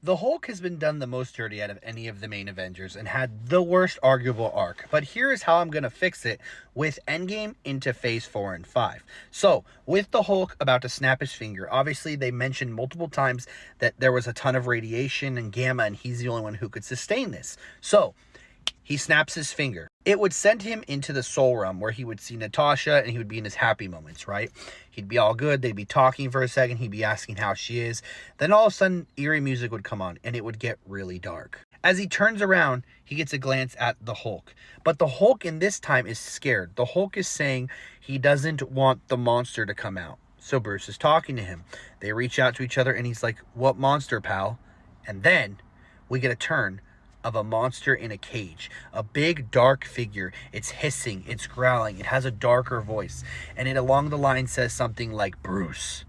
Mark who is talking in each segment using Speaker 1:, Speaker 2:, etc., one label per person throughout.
Speaker 1: The Hulk has been done the most dirty out of any of the main Avengers and had the worst arguable arc. But here is how I'm going to fix it with Endgame into Phase 4 and 5. So, with the Hulk about to snap his finger, obviously they mentioned multiple times that there was a ton of radiation and gamma, and he's the only one who could sustain this. So, he snaps his finger. It would send him into the soul realm where he would see Natasha and he would be in his happy moments, right? He'd be all good. They'd be talking for a second. He'd be asking how she is. Then all of a sudden, eerie music would come on and it would get really dark. As he turns around, he gets a glance at the Hulk. But the Hulk in this time is scared. The Hulk is saying he doesn't want the monster to come out. So Bruce is talking to him. They reach out to each other and he's like, "What monster, pal?" And then we get a turn of a monster in a cage, a big dark figure. It's hissing, it's growling, it has a darker voice, and it along the line says something like, "Bruce,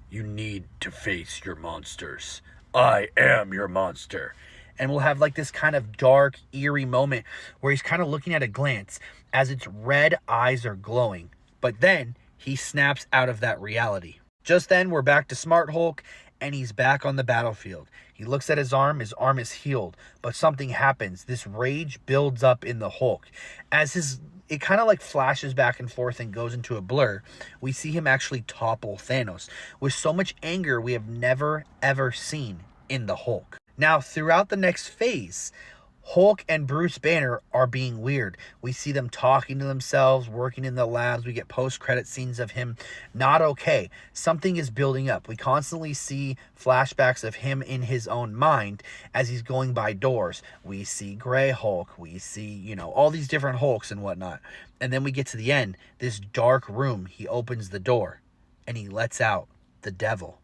Speaker 1: you need to face your monsters. I am your monster." And we'll have like this kind of dark, eerie moment where he's kind of looking at a glance as its red eyes are glowing. But then he snaps out of that reality. Just then, we're back to Smart Hulk, and he's back on the battlefield. He looks at his arm is healed, but something happens. This rage builds up in the Hulk. It kind of like flashes back and forth and goes into a blur, we see him actually topple Thanos with so much anger we have never, ever seen in the Hulk. Now, throughout the next phase, Hulk and Bruce Banner are being weird. We see them talking to themselves, working in the labs. We get post-credit scenes of him not okay. Something is building up. We constantly see flashbacks of him in his own mind as he's going by doors. We see Grey Hulk. We see, all these different Hulks and whatnot. And then we get to the end, this dark room. He opens the door and he lets out the devil.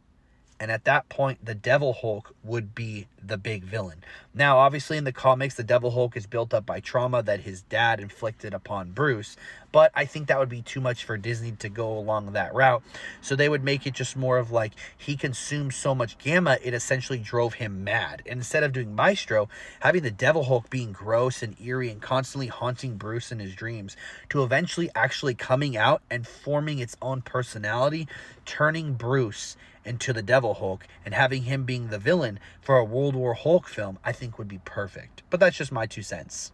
Speaker 1: And at that point, the Devil Hulk would be the big villain. Now, obviously, in the comics, the Devil Hulk is built up by trauma that his dad inflicted upon Bruce. But I think that would be too much for Disney to go along that route. So they would make it just more of like he consumed so much gamma, it essentially drove him mad. And instead of doing Maestro, having the Devil Hulk being gross and eerie and constantly haunting Bruce in his dreams, to eventually actually coming out and forming its own personality, turning Bruce into the Devil Hulk and having him being the villain for a World War Hulk film, I think would be perfect. But that's just my 2 cents.